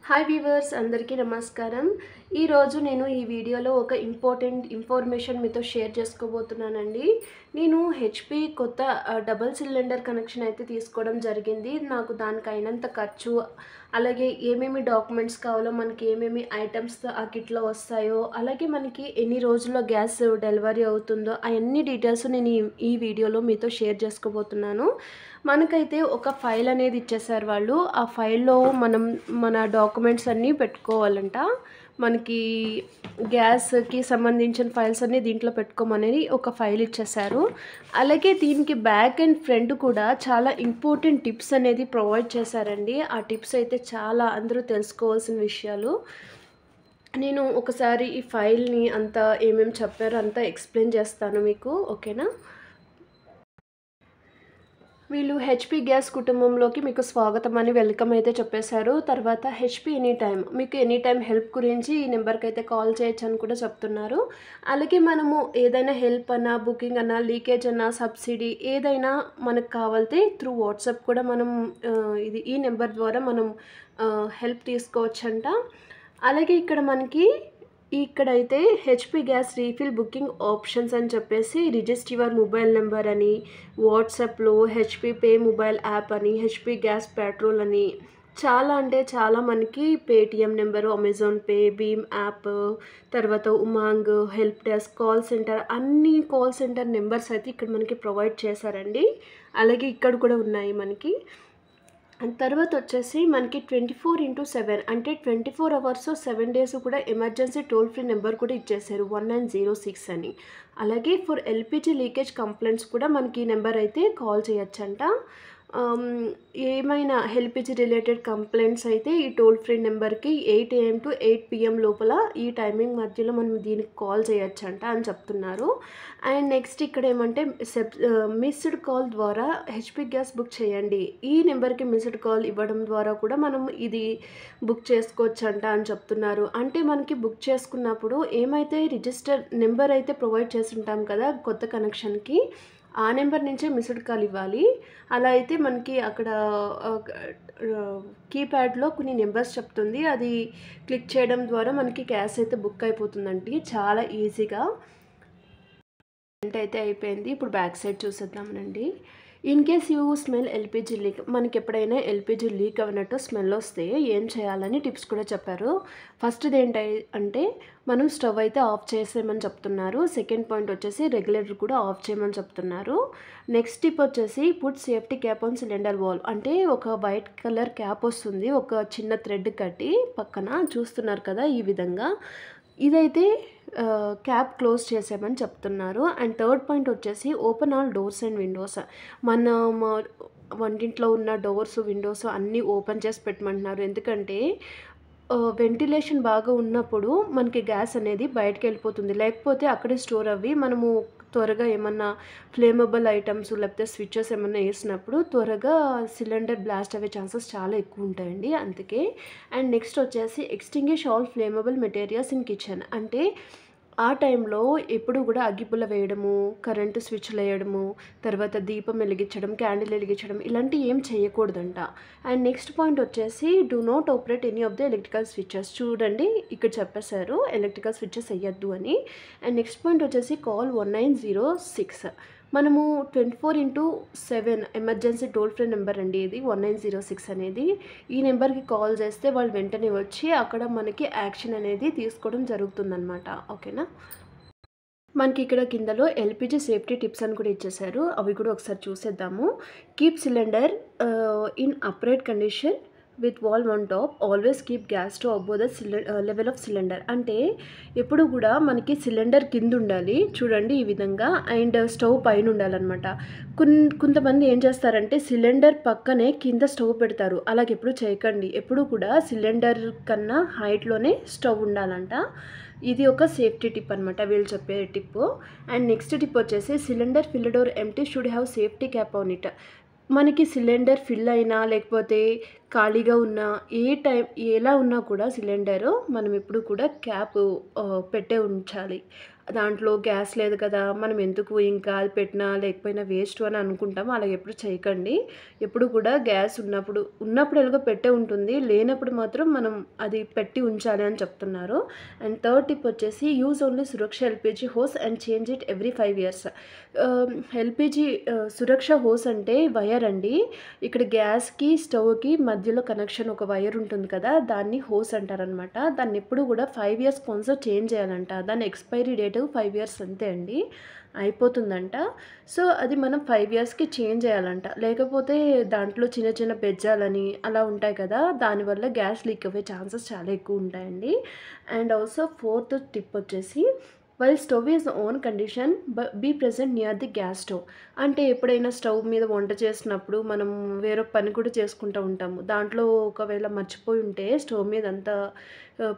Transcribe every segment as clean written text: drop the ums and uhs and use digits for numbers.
Hi weavers అందరికీ నమస్కారం. ఈరోజు నేను ఈ వీడియోలో ఒక ఇంపార్టెంట్ ఇన్ఫర్మేషన్ మీతో షేర్ చేసుకోబోతున్నానండి. నేను హెచ్పి కొత్త డబుల్ సిలిండర్ కనెక్షన్ అయితే తీసుకోవడం జరిగింది. నాకు దానికి అయినంత ఖర్చు, అలాగే ఏమేమి డాక్యుమెంట్స్ కావాలో, మనకి ఏమేమి ఐటమ్స్ ఆ కిట్లో వస్తాయో, అలాగే మనకి ఎన్ని రోజుల్లో గ్యాస్ డెలివరీ అవుతుందో అవన్నీ డీటెయిల్స్ నేను ఈ వీడియోలో మీతో షేర్ చేసుకోబోతున్నాను. మనకైతే ఒక ఫైల్ అనేది ఇచ్చేసారు వాళ్ళు. ఆ ఫైల్లో మన డాక్యుమెంట్స్ అన్నీ పెట్టుకోవాలంట. మనకి గ్యాస్కి సంబంధించిన ఫైల్స్ అన్నీ దీంట్లో పెట్టుకోమని ఒక ఫైల్ ఇచ్చేసారు. అలాగే దీనికి బ్యాక్ అండ్ ఫ్రంట్ కూడా చాలా ఇంపార్టెంట్ టిప్స్ అనేది ప్రొవైడ్ చేశారండి. ఆ టిప్స్ అయితే చాలా అందరూ తెలుసుకోవాల్సిన విషయాలు. నేను ఒకసారి ఈ ఫైల్ని అంతా ఏమేమి చెప్పారో అంతా ఎక్స్ప్లెయిన్ చేస్తాను మీకు, ఓకేనా? వీళ్ళు హెచ్పి గ్యాస్ కుటుంబంలోకి మీకు స్వాగతం అని వెల్కమ్ అయితే చెప్పేశారు. తర్వాత హెచ్పి ఎనీ టైం, మీకు ఎనీ టైం హెల్ప్ గురించి ఈ నెంబర్కి అయితే కాల్ చేయొచ్చు అని కూడా చెప్తున్నారు. అలాగే మనము ఏదైనా హెల్ప్ అన్నా, బుకింగ్ అన్నా, లీకేజ్ అన్నా, సబ్సిడీ ఏదైనా మనకు కావాలితే త్రూ వాట్సాప్ కూడా మనం ఈ నెంబర్ ద్వారా మనం హెల్ప్ తీసుకోవచ్చంట. అలాగే ఇక్కడైతే HP gas refill booking options అని చెప్పేసి రిజిస్టర్ యువర్ మొబైల్ నెంబర్ అని, వాట్సాప్లో హెచ్పి పే మొబైల్ యాప్ అని, హెచ్పి గ్యాస్ పెట్రోల్ అని చాలా అంటే చాలా మనకి పేటిఎం నెంబరు, అమెజాన్ పే, భీమ్ యాప్, తర్వాత UMANG, help desk, call centre, అన్ని కాల్ సెంటర్ నెంబర్స్ అయితే ఇక్కడ మనకి ప్రొవైడ్ చేశారండి. అలాగే ఇక్కడ కూడా ఉన్నాయి మనకి. తర్వాత వచ్చేసి మనకి 24/7 అంటే 24 అవర్స్ 7 డేస్ కూడా ఎమర్జెన్సీ టోల్ ఫ్రీ నెంబర్ కూడా ఇచ్చేసారు, 1906 అని. అలాగే ఫర్ ఎల్పిజి లీకేజ్ కంప్లైంట్స్ కూడా మనకి ఈ నెంబర్ అయితే కాల్ చేయొచ్చంట. ఏమైనా ఎల్పిజి రిలేటెడ్ కంప్లైంట్స్ అయితే ఈ టోల్ ఫ్రీ నెంబర్కి 8 AM to 8 PM లోపల ఈ టైమింగ్ మధ్యలో మనం దీనికి కాల్ చేయొచ్చంట అని చెప్తున్నారు. అండ్ నెక్స్ట్ ఇక్కడ ఏమంటే మిస్డ్ కాల్ ద్వారా హెచ్పి గ్యాస్ బుక్ చేయండి. ఈ నెంబర్కి మిస్డ్ కాల్ ఇవ్వడం ద్వారా కూడా మనం ఇది బుక్ చేసుకోవచ్చంట అని చెప్తున్నారు. అంటే మనకి బుక్ చేసుకున్నప్పుడు ఏమైతే రిజిస్టర్ నెంబర్ అయితే ప్రొవైడ్ చేసి ఉంటాం కదా కొత్త కనెక్షన్కి, ఆ నెంబర్ నుంచే మిస్డ్ కాల్ ఇవ్వాలి. అలా అయితే మనకి అక్కడ కీప్యాడ్లో కొన్ని నెంబర్స్ చెప్తుంది, అది క్లిక్ చేయడం ద్వారా మనకి గ్యాస్ అయితే బుక్ అయిపోతుందండి చాలా ఈజీగా. అయితే అయిపోయింది. ఇప్పుడు బ్యాక్ సైడ్ చూసేద్దామనండి. In case you smell LPG leak, మనకి ఎప్పుడైనా ఎల్పిజి లీక్ అవ్వనట్టు స్మెల్ వస్తే ఏం చేయాలని టిప్స్ కూడా చెప్పారు. ఫస్ట్ది ఏంటంటే మనం స్టవ్ అయితే ఆఫ్ చేసేయమని చెప్తున్నారు. సెకండ్ పాయింట్ వచ్చేసి రెగ్యులేటర్ కూడా ఆఫ్ చేయమని చెప్తున్నారు. నెక్స్ట్ టిప్ వచ్చేసి put safety cap on cylinder wall, అంటే ఒక వైట్ కలర్ క్యాప్ వస్తుంది ఒక చిన్న థ్రెడ్ కట్టి పక్కన, చూస్తున్నారు కదా ఈ విధంగా. ఇదైతే క్యాప్ క్లోజ్ చేసామని చెప్తున్నారు. అండ్ థర్డ్ పాయింట్ వచ్చేసి open all doors and Windows, మన వంటింట్లో ఉన్న డోర్స్, విండోస్ అన్నీ ఓపెన్ చేసి పెట్టమంటున్నారు. ఎందుకంటే వెంటిలేషన్ బాగా ఉన్నప్పుడు మనకి గ్యాస్ అనేది బయటకు వెళ్ళిపోతుంది, లేకపోతే అక్కడే స్టోర్ అవ్వి మనము త్వరగా ఏమన్నా ఫ్లేమబుల్ ఐటమ్స్ లేకపోతే స్విచ్చెస్ ఏమన్నా వేసినప్పుడు త్వరగా సిలిండర్ బ్లాస్ట్ అయ్యే ఛాన్సెస్ చాలా ఎక్కువ ఉంటాయండి, అందుకే. అండ్ నెక్స్ట్ వచ్చేసి extinguish all flammable materials in kitchen, అంటే ఆ టైంలో ఎప్పుడు కూడా అగ్గిపుల్ల వేయడము, కరెంటు స్విచ్లు వేయడము, తర్వాత దీపం వెలిగించడం, క్యాండిల్ వెలిగించడం ఇలాంటివి ఏం చేయకూడదంట. అండ్ నెక్స్ట్ పాయింట్ వచ్చేసి do not operate any of the electrical switches, చూడండి ఇక్కడ చెప్పేశారు ఎలక్ట్రికల్ స్విచెస్ వేయద్దు అని. అండ్ నెక్స్ట్ పాయింట్ వచ్చేసి కాల్ 1906, మనము 24/7 ఎమర్జెన్సీ టోల్ ఫ్రీ నెంబర్ అండి ఇది 1906 అనేది. ఈ నెంబర్కి కాల్ చేస్తే వాళ్ళు వెంటనే వచ్చి అక్కడ మనకి యాక్షన్ అనేది తీసుకోవడం జరుగుతుందన్నమాట, ఓకేనా? మనకి ఇక్కడ కిందలో ఎల్పిజి సేఫ్టీ టిప్స్ అని కూడా ఇచ్చేసారు, అవి కూడా ఒకసారి చూసేద్దాము. Keep cylinder in upright condition with wall on top, always keep gas stove above the level of cylinder, అంటే ఎప్పుడు కూడా మనకి సిలిండర్ కింద ఉండాలి, చూడండి ఈ విధంగా, అండ్ స్టవ్ పైన ఉండాలన్నమాట. కొంతమంది ఏం చేస్తారంటే సిలిండర్ పక్కనే కింద స్టవ్ పెడతారు, అలాగే ఎప్పుడు చేయకండి. ఎప్పుడు కూడా సిలిండర్ కన్నా హైట్లోనే స్టవ్ ఉండాలంట. ఇది ఒక సేఫ్టీ టిప్ అనమాట వీళ్ళు చెప్పే టిప్. అండ్ నెక్స్ట్ టిప్ వచ్చేసి cylinder filled or empty should have safety cap on it, మనకి సిలిండర్ ఫిల్ అయినా లేకపోతే ఖాళీగా ఉన్నా ఎలా ఉన్నా కూడా సిలిండరు మనం ఎప్పుడు కూడా క్యాప్ పెట్టే ఉంచాలి. దాంట్లో గ్యాస్ లేదు కదా! మనం ఎందుకు ఇంకా అది పెట్టినా లేకపోయినా వేస్టు అని అనుకుంటాం. అలా ఎప్పుడు చేయకండి. ఎప్పుడు కూడా గ్యాస్ ఉన్నప్పుడు ఎలాగో పెట్టే ఉంటుంది. లేనప్పుడు మాత్రం మనం అది పెట్టి ఉంచాలి అని చెప్తున్నారు. అండ్ థర్డ్ టిప్ వచ్చేసి use only Suraksha LPG hose and change it every 5 years. LPG Suraksha hose అంటే వైర్ అండి. ఇక్కడ గ్యాస్‌కి, స్టవ్‌కి మధ్యలో కనెక్షన్ ఒక వైర్ ఉంటుంది కదా! దాన్ని హోస్ అంటారనమాట. దాన్ని ఎప్పుడు కూడా 5 ఇయర్స్‌కి వన్స్ చేంజ్ చేయాలంట. దాని ఎక్స్‌పైరీ డేట్ 5 ఇయర్స్ అంతే అండి. అయిపోతుందంట. సో, అది మనం 5 ఇయర్స్‌కి చేంజ్ చేయాలంట. లేకపోతే దాంట్లో చిన్న చిన్న బెజ్జాలని అలా ఉంటాయి కదా! దానివల్ల గ్యాస్ లీక్ అవ్వే ఛాన్సెస్ చాలా ఎక్కువ ఉంటాయండి. అండ్ ఆల్సో ఫోర్త్ టిప్ వచ్చేసి while stove is on condition be present near the gas stove. అంటే ఎప్పుడైనా స్టవ్ మీద వంట చేసినప్పుడు మనం వేరొక పని కూడా చేసుకుంటూ ఉంటాము. దాంట్లో ఒకవేళ మర్చిపోయి ఉంటే స్టవ్ మీద అంతా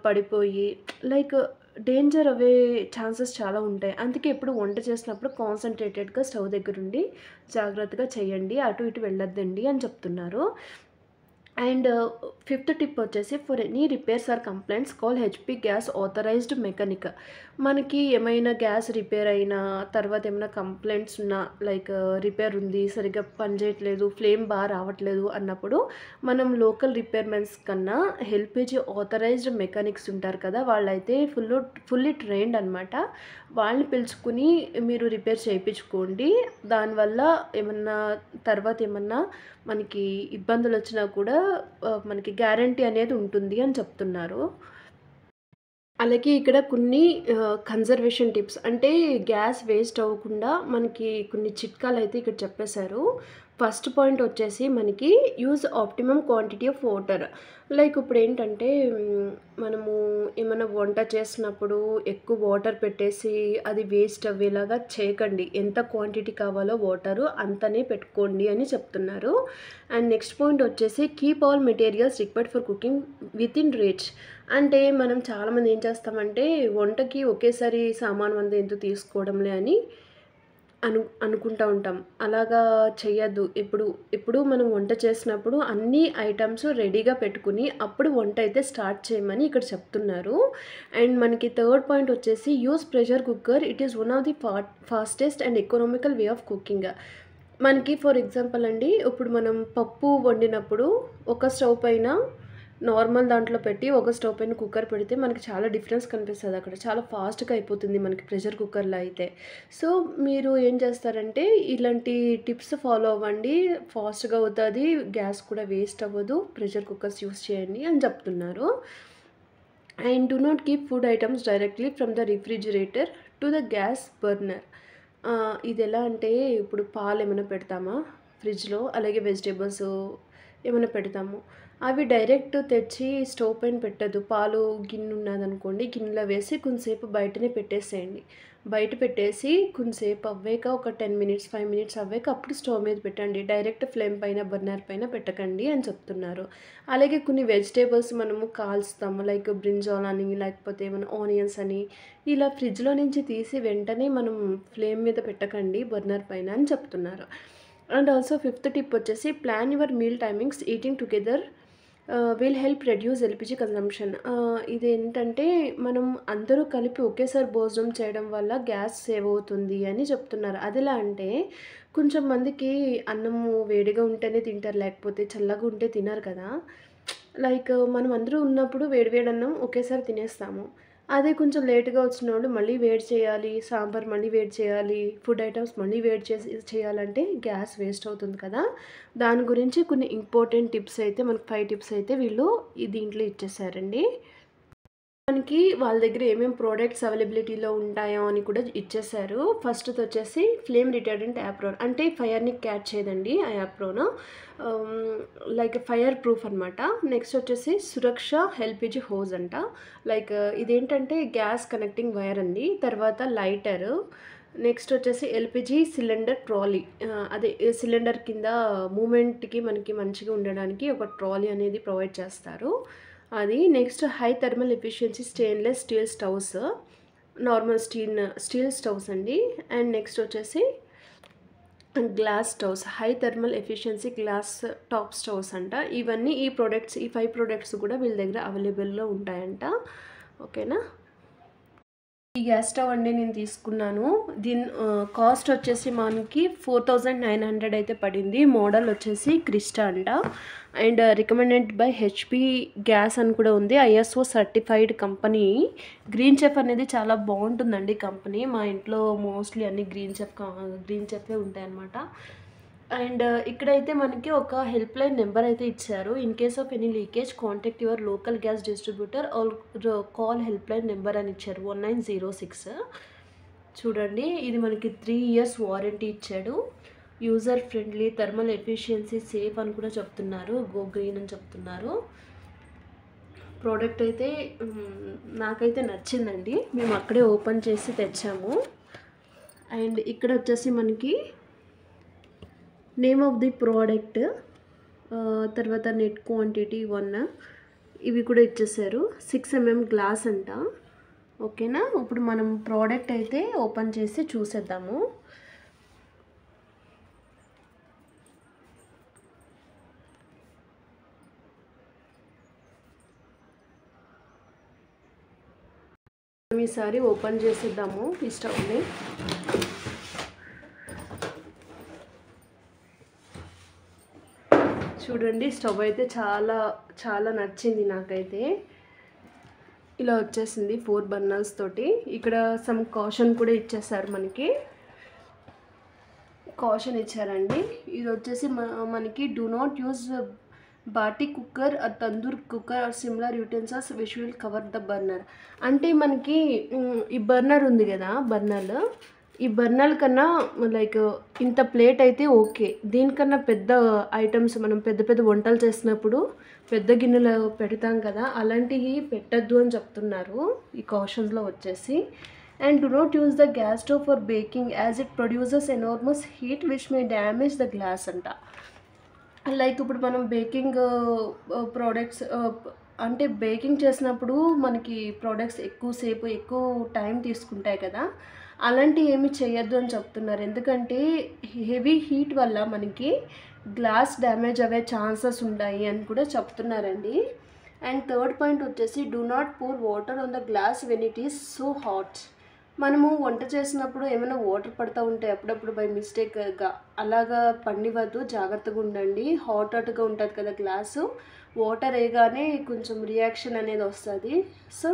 పడిపోయి లైక్ డేంజర్ అవ్వే ఛాన్సెస్ చాలా ఉంటాయి. అందుకే ఎప్పుడు వంట చేసినప్పుడు కాన్సంట్రేటెడ్‌గా స్టవ్ దగ్గరుండి జాగ్రత్తగా చేయండి. అటు ఇటు వెళ్ళొద్దండి అని చెప్తున్నారు. అండ్ ఫిఫ్త్ టిప్ వచ్చేసి for any repairs or complaints call HP gas authorised mechanic. మనకి ఏమైనా గ్యాస్ రిపేర్ అయినా, తర్వాత ఏమైనా కంప్లైంట్స్ ఉన్నా లైక్ రిపేర్ ఉంది, సరిగ్గా పనిచేయట్లేదు, ఫ్లేమ్ రావట్లేదు అన్నప్పుడు మనం లోకల్ రిపేర్‌మెన్స్ కన్నా ఎల్‌పీజీ ఆథరైజ్డ్ మెకానిక్స్ ఉంటారు కదా! వాళ్ళైతే ఫుల్లీ ట్రైన్డ్ అనమాట. వాళ్ళని పిలుచుకొని మీరు రిపేర్ చేయించుకోండి. దానివల్ల తర్వాత ఏమన్నా మనకి ఇబ్బందులొచ్చినా కూడా మనకి గ్యారంటీ అనేది ఉంటుంది అని చెప్తున్నారు. అలాగే ఇక్కడ కొన్ని కన్జర్వేషన్ టిప్స్ అంటే గ్యాస్ వేస్ట్ అవ్వకుండా మనకి కొన్ని చిట్కాలైతే ఇక్కడ చెప్పేశారు. ఫస్ట్ పాయింట్ వచ్చేసి మనకి use optimum quantity of water. Like ఇప్పుడేంటంటే మనము ఏమన్నా వంట చేసినప్పుడు ఎక్కువ వాటర్ పెట్టేసి అది వేస్ట్ అవ్వేలాగా చేయకండి. ఎంత క్వాంటిటీ కావాలో వాటరు అంతనే పెట్టుకోండి అని చెప్తున్నారు. అండ్ నెక్స్ట్ పాయింట్ వచ్చేసి keep all materials required for cooking within reach. అంటే మనం చాలామంది ఏం చేస్తామంటే వంటకి ఒకేసారి సామాను అంతా ఎందుకు తీసుకోవడంలే అని అనుకుంటా ఉంటాం. అలాగా చెయ్యొద్దు. ఎప్పుడు మనం వంట చేసినప్పుడు అన్ని ఐటెమ్స్ రెడీగా పెట్టుకొని అప్పుడు వంట అయితే స్టార్ట్ చేయమని ఇక్కడ చెప్తున్నారు. అండ్ మనకి థర్డ్ పాయింట్ వచ్చేసి use pressure cooker. It is one of the fastest and economical way of cooking. మనకి ఫర్ ఎగ్జాంపుల్ అండి, ఇప్పుడు మనం పప్పు వండినప్పుడు ఒక స్టవ్ పైన నార్మల్ దాంట్లో పెట్టి ఒక స్టవ్ పైన కుక్కర్ పెడితే మనకి చాలా డిఫరెన్స్ కనిపిస్తది అక్కడ. చాలా ఫాస్ట్‌గా అయిపోతుంది మనకి ప్రెషర్ కుక్కర్‌లో అయితే. సో, మీరు ఏం చేస్తారంటే ఇలాంటి టిప్స్ ఫాలో అవ్వండి. ఫాస్ట్‌గా అవుతది. గ్యాస్ కూడా వేస్ట్ అవ్వదు. ప్రెషర్ కుక్కర్స్ యూజ్ చేయండి అని చెప్తున్నారు. And do not keep food items directly from the refrigerator to the gas burner. ఇదెలా అంటే ఇప్పుడు పాలేమైనా పెడతామా ఫ్రిడ్జ్‌లో, అలాగే వెజిటబుల్స్ ఏమైనా పెడతాము. అవి డైరెక్ట్ తెచ్చి స్టవ్ పైన పెట్టొద్దు. పాలు గిన్నె ఉన్నదనుకోండి, గిన్నెలో వేసి కొంసేపు బయటనే పెట్టేసేయండి. బయట పెట్టేసి కొంసేపు అవ్వాక ఒక 10 మినిట్స్, 5 మినిట్స్ అవ్వాక అప్పుడు స్టవ్ మీద పెట్టండి. డైరెక్ట్ ఫ్లేమ్ పైన, బర్నర్ పైన పెట్టకండి అని చెప్తున్నారు. అలాగే కొన్ని వెజిటబుల్స్ మనము కాల్చుతాము. లైక్ బ్రింజాల్ అని, లేకపోతే ఏమైనా ఆనియన్స్ అని, ఇలా ఫ్రిడ్జ్‌లో నుంచి తీసి వెంటనే మనం ఫ్లేమ్ మీద పెట్టకండి బర్నర్ పైన అని చెప్తున్నారు. అండ్ ఆల్సో ఫిఫ్త్ టిప్ వచ్చేసి plan your meal timings. Eating together will help reduce LPG consumption. ఇదేంటంటే మనం అందరూ కలిపి ఒకేసారి భోజనం చేయడం వల్ల గ్యాస్ సేవ్ అవుతుంది అని చెప్తున్నారు. అదెలా అంటే కొంచెం మందికి అన్నము వేడిగా ఉంటేనే తింటారు. లేకపోతే చల్లగా ఉంటే తినరు కదా! లైక్ మనం అందరూ ఉన్నప్పుడు వేడి వేడి అన్నం ఒకేసారి తినేస్తాము. అదే కొంచెం లేట్‌గా వచ్చినోళ్ళు మళ్ళీ వేడి చేయాలి, సాంబార్ మళ్ళీ వేడి చేయాలి, ఫుడ్ ఐటెమ్స్ మళ్ళీ వేడి చేయాలంటే గ్యాస్ వేస్ట్ అవుతుంది కదా! దాని గురించి కొన్ని ఇంపార్టెంట్ టిప్స్ అయితే మనకు 5 టిప్స్ అయితే వీళ్ళు దీంట్లో ఇచ్చేసారండి. మనకి వాళ్ళ దగ్గర ఏమేం ప్రొడక్ట్స్ అవైలబిలిటీలో ఉంటాయో అని కూడా ఇచ్చేశారు. ఫస్ట్‌దొచ్చేసి ఫ్లేమ్ రిటార్డెంట్ యాప్రోన్. అంటే ఫైర్‌ని క్యాచ్ చేయదండి ఆ యాప్రోన్. లైక్ ఫైర్ ప్రూఫ్ అనమాట. నెక్స్ట్ వచ్చేసి సురక్ష ఎల్‌పీజీ హోస్ అంట. లైక్ ఇదేంటంటే గ్యాస్ కనెక్టింగ్ వైర్ అండి. తర్వాత లైటరు. నెక్స్ట్ వచ్చేసి ఎల్‌పీజీ సిలిండర్ ట్రాలీ. అదే సిలిండర్ కింద మూవ్‌మెంట్‌కి మనకి మంచిగా ఉండడానికి ఒక ట్రాలీ అనేది ప్రొవైడ్ చేస్తారు. అది. Next high thermal efficiency stainless steel stoves. Normal steel stoves అండి. అండ్ నెక్స్ట్ వచ్చేసి glass stoves. High thermal efficiency glass top stoves అంట. ఇవన్నీ ఈ 5 ప్రొడక్ట్స్ కూడా వీళ్ళ దగ్గర అవైలబుల్‌లో ఉంటాయంట. ఓకేనా? ఈ గ్యాస్ స్టవ్ అండి నేను తీసుకున్నాను. దీని కాస్ట్ వచ్చేసి మనకి 4900 అయితే పడింది. మోడల్ వచ్చేసి క్రిస్టా అంట. And recommended by HP gas అని కూడా ఉంది. ISO certified company. Green chef అనేది చాలా బాగుంటుందండి కంపెనీ. మా ఇంట్లో మోస్ట్లీ అన్ని గ్రీన్ చెఫే ఉంటాయన్నమాట. అండ్ ఇక్కడైతే మనకి ఒక హెల్ప్ లైన్ నెంబర్ అయితే ఇచ్చారు. In case of any leakage contact your local gas distributor or call help line number అని ఇచ్చారు 1906. చూడండి, ఇది మనకి 3 years వారంటీ ఇచ్చాడు. User friendly, thermal efficiency, safe అని కూడా చెప్తున్నారు. గో గ్రీన్ అని చెప్తున్నారు. ప్రోడక్ట్ అయితే నాకైతే నచ్చిందండి. మేము అక్కడే ఓపెన్ చేసి తెచ్చాము. అండ్ ఇక్కడ వచ్చేసి మనకి నేమ్ ఆఫ్ ది ప్రోడక్ట్, తర్వాత నెట్ క్వాంటిటీ 1 ఇవి కూడా ఇచ్చేసారు. 6 mm గ్లాస్ అంట. ఓకేనా, ఇప్పుడు మనం ప్రోడక్ట్ అయితే ఓపెన్ చేసి చూసేద్దాము. ఈసారి ఓపెన్ చేసేద్దాము ఈ స్టవ్ని. చూడండి, స్టవ్ అయితే చాలా చాలా నచ్చింది నాకైతే. ఇలా వచ్చేసింది 4 బర్నర్స్ తోటి. ఇక్కడ సమ్ కాషన్ కూడా ఇచ్చేసారు, మనకి కాషన్ ఇచ్చారండి. ఇది వచ్చేసి మనకి do not use bhatti cooker, tandoor cooker or similar utensils which will cover the burner. అంటే మనకి ఈ బర్నర్ ఉంది కదా, ఈ బర్నర్ కన్నా లైక్ ఇంత ప్లేట్ అయితే ఓకే. దీనికన్నా పెద్ద ఐటమ్స్ మనం పెద్ద పెద్ద వంటలు చేసినప్పుడు పెద్ద గిన్నెలో పెడతాం కదా, అలాంటివి పెట్టద్దు అని చెప్తున్నారు ఈ కాషన్స్లో వచ్చేసి. And do not use the gas stove for baking as it produces enormous heat which may damage the glass అంట. లైక్ ఇప్పుడు మనం బేకింగ్ ప్రోడక్ట్స్ అంటే బేకింగ్ చేసినప్పుడు మనకి ప్రోడక్ట్స్ ఎక్కువ టైం తీసుకుంటాయి కదా, అలాంటి ఏమి చేయొద్దు అని చెప్తున్నారు. ఎందుకంటే హెవీ హీట్ వల్ల మనకి గ్లాస్ డ్యామేజ్ అయ్యే ఛాన్సెస్ ఉంటాయి అని కూడా చెప్తున్నారండి. అండ్ థర్డ్ పాయింట్ వచ్చేసి do not pour water on the glass when it is so hot. మనము వంట చేసినప్పుడు ఏమైనా వాటర్ పడుతూ ఉంటే అప్పుడప్పుడు బై మిస్టేక్గా అలాగా పండివద్దు, జాగ్రత్తగా ఉండండి. హాట్గా ఉంటుంది కదా గ్లాసు, వాటర్ వేయగానే కొంచెం రియాక్షన్ అనేది వస్తుంది. సో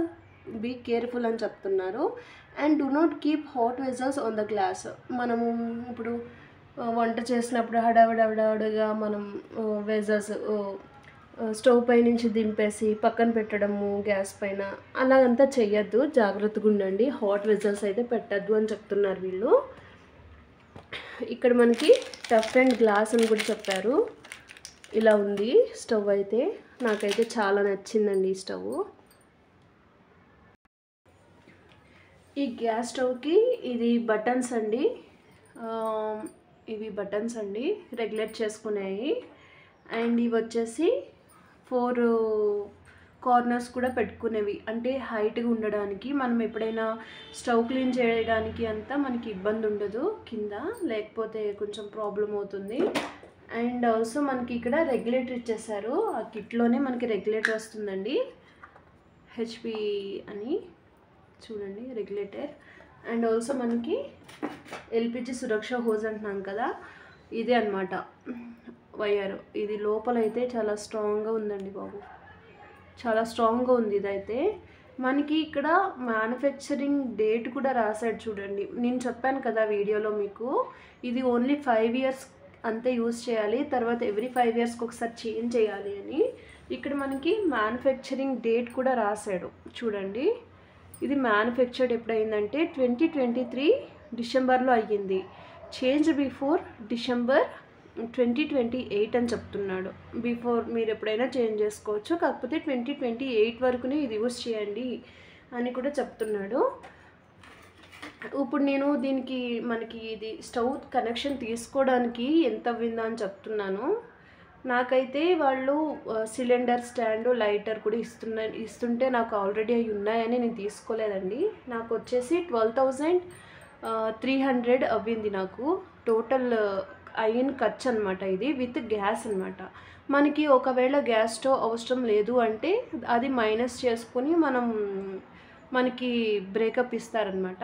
బీ కేర్ఫుల్ అని చెప్తున్నారు. And do not keep hot vessels on the glass. మనము ఇప్పుడు వంట చేసినప్పుడు హడావిడిగా మనం వెజల్స్ స్టవ్ పై నుంచి దింపేసి పక్కన పెట్టడము గ్యాస్ పైన, అలాగంతా చెయ్యొద్దు, జాగ్రత్తగా ఉండండి. హాట్ వెజల్స్ అయితే పెట్టద్దు అని చెప్తున్నారు వీళ్ళు. ఇక్కడ మనకి టఫ్ అండ్ గ్లాస్ అని కూడా చెప్పారు. ఇలా ఉంది స్టవ్ అయితే. నాకైతే చాలా నచ్చిందండి ఈ స్టవ్. ఈ గ్యాస్ స్టవ్కి ఇది బటన్స్ అండి. ఇవి బటన్స్ అండి రెగ్యులేట్ చేసుకునేవి. అండ్ ఇవి వచ్చేసి 4 కార్నర్స్ కూడా పెట్టుకునేవి, అంటే హైట్గా ఉండడానికి. మనం ఎప్పుడైనా స్టవ్ క్లీన్ చేయడానికి అంతా మనకి ఇబ్బంది ఉండదు కింద, లేకపోతే కొంచెం ప్రాబ్లం అవుతుంది. అండ్ ఆల్సో మనకి ఇక్కడ రెగ్యులేటర్ ఇచ్చేసారు. ఆ కిట్లోనే మనకి రెగ్యులేటర్ వస్తుందండి, హెచ్పి అని. చూడండి రెగ్యులేటర్. అండ్ ఆల్సో మనకి ఎల్పిజి సురక్ష హోజ్ అంటున్నాం కదా, ఇదే అనమాట వైర్. ఇది లోపలైతే చాలా స్ట్రాంగ్గా ఉందండి బాబు, చాలా స్ట్రాంగ్గా ఉంది ఇదైతే. మనకి ఇక్కడ మ్యానుఫ్యాక్చరింగ్ డేట్ కూడా రాశాడు చూడండి. నేను చెప్పాను కదా వీడియోలో మీకు, ఇది ఓన్లీ 5 years అంతే యూజ్ చేయాలి, తర్వాత ఎవ్రీ 5 yearsకి ఒకసారి చేంజ్ చేయాలి అని. ఇక్కడ మనకి మ్యానుఫ్యాక్చరింగ్ డేట్ కూడా రాశాడు చూడండి. ఇది మ్యానుఫ్యాక్చర్డ్ ఎప్పుడైందంటే 2023 డిసెంబర్లో అయ్యింది. చేంజ్ బిఫోర్ డిసెంబర్ 2028 అని చెప్తున్నాడు. బిఫోర్ మీరు ఎప్పుడైనా చేంజ్ చేసుకోవచ్చు, కాకపోతే 2028 వరకునే ఇది యూజ్ చేయండి అని కూడా చెప్తున్నాడు. ఇప్పుడు నేను దీనికి మనకి ఇది స్టవ్ కనెక్షన్ తీసుకోవడానికి ఎంత అవ్విందా అని చెప్తున్నాను. నాకైతే వాళ్ళు సిలిండర్ స్టాండు, లైటర్ కూడా ఇస్తుంటే నాకు ఆల్రెడీ అవి ఉన్నాయని నేను తీసుకోలేదండి. నాకు వచ్చేసి 12,300 అవ్వింది నాకు టోటల్ అయిన ఖర్చు అనమాట. ఇది విత్ గ్యాస్ అనమాట. మనకి ఒకవేళ గ్యాస్ స్టవ్ అవసరం లేదు అంటే అది మైనస్ చేసుకొని మనం మనకి బ్రేకప్ ఇస్తారనమాట.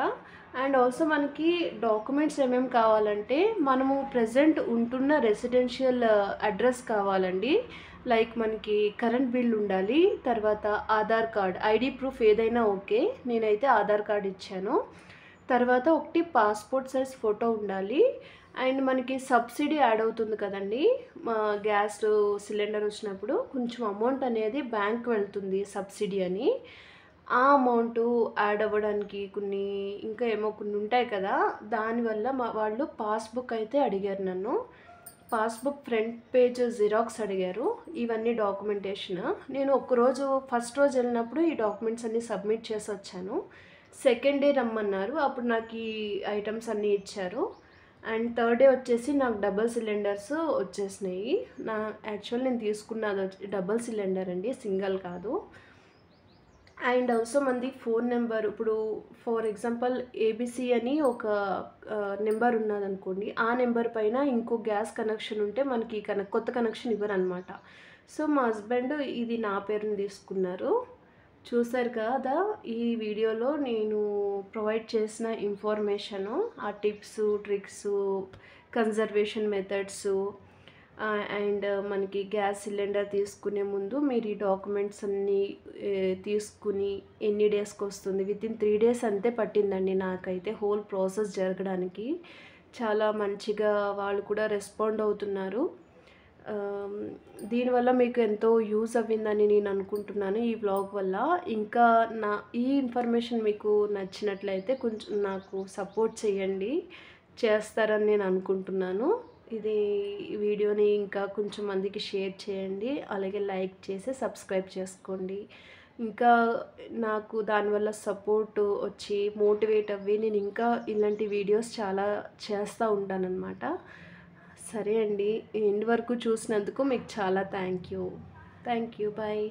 అండ్ ఆల్సో మనకి డాక్యుమెంట్స్ ఏమేమి కావాలంటే, మనము ప్రెజెంట్ ఉంటున్న రెసిడెన్షియల్ అడ్రస్ కావాలండి. లైక్ మనకి కరెంట్ బిల్ ఉండాలి. తర్వాత ఆధార్ కార్డ్, ఐడీ ప్రూఫ్ ఏదైనా ఓకే. నేనైతే ఆధార్ కార్డ్ ఇచ్చాను. తర్వాత ఒకటి పాస్పోర్ట్ సైజ్ ఫోటో ఉండాలి. అండ్ మనకి సబ్సిడీ యాడ్ అవుతుంది కదండీ! మా గ్యాస్ సిలిండర్ వచ్చినప్పుడు కొంచెం అమౌంట్ అనేది బ్యాంక్‌కి వెళ్తుంది సబ్సిడీ అని. ఆ అమౌంటు యాడ్ అవ్వడానికి ఇంకా ఏమో కొన్ని ఉంటాయి కదా! దానివల్ల వాళ్ళు పాస్‌బుక్ అయితే అడిగారు నన్ను. పాస్‌బుక్ ఫ్రంట్ పేజ్ జిరాక్స్ అడిగారు. ఇవన్నీ డాక్యుమెంటేషన్. నేను ఫస్ట్ రోజు వెళ్ళినప్పుడు ఈ డాక్యుమెంట్స్ అన్నీ సబ్మిట్ చేసొచ్చాను. సెకండ్ డే రమ్మన్నారు. అప్పుడు నాకు ఈ ఐటెమ్స్ అన్నీ ఇచ్చారు. అండ్ థర్డ్ డే వచ్చేసి నాకు డబుల్ సిలిండర్స్ వచ్చేసినాయి. యాక్చువల్ నేను తీసుకున్నది డబుల్ సిలిండర్ అండి, సింగిల్ కాదు. అండ్ ఆల్సో మనది ఫోన్ నెంబర్, ఇప్పుడు ఫర్ ఎగ్జాంపుల్ ఏబీసీ అని ఒక నెంబర్ ఉన్నదనుకోండి, ఆ నెంబర్ పైన ఇంకో గ్యాస్ కనెక్షన్ ఉంటే మనకి కొత్త కనెక్షన్ ఇవ్వరనమాట. సో మా హస్బెండ్ ఇది నా పేరుని తీసుకున్నారు. చూసారు కదా ఈ వీడియోలో నేను ప్రొవైడ్ చేసిన ఇన్ఫర్మేషను, ఆ tips, tricks, conservation methods, and మనకి గ్యాస్ సిలిండర్ తీసుకునే ముందు మీరు ఈ డాక్యుమెంట్స్ అన్నీ తీసుకుని ఎన్ని డేస్కి వస్తుంది. వితిన్ 3 డేస్ అంతే పట్టిందండి నాకైతే హోల్ ప్రాసెస్ జరగడానికి. చాలా మంచిగా వాళ్ళు కూడా రెస్పాండ్ అవుతున్నారు. దీనివల్ల మీకు ఎంతో యూజ్ అవ్విందని నేను అనుకుంటున్నాను ఈ వ్లాగ్ వల్ల. ఇంకా ఈ ఇన్ఫర్మేషన్ మీకు నచ్చినట్లయితే కొంచెం నాకు సపోర్ట్ చేయండి, చేస్తారని నేను అనుకుంటున్నాను. ఈ వీడియోని ఇంకా కొంచెం మందికి షేర్ చేయండి, అలాగే లైక్ చేసి సబ్స్క్రైబ్ చేసుకోండి. ఇంకా నాకు దానివల్ల సపోర్ట్ వచ్చి మోటివేట్ అవ్వి నేను ఇంకా ఇలాంటి వీడియోస్ చాలా చేస్తూ ఉంటానన్నమాట. సరే అండి, ఎండ్ వరకు చూసినందుకు మీకు చాలా థ్యాంక్ యూ. బాయ్.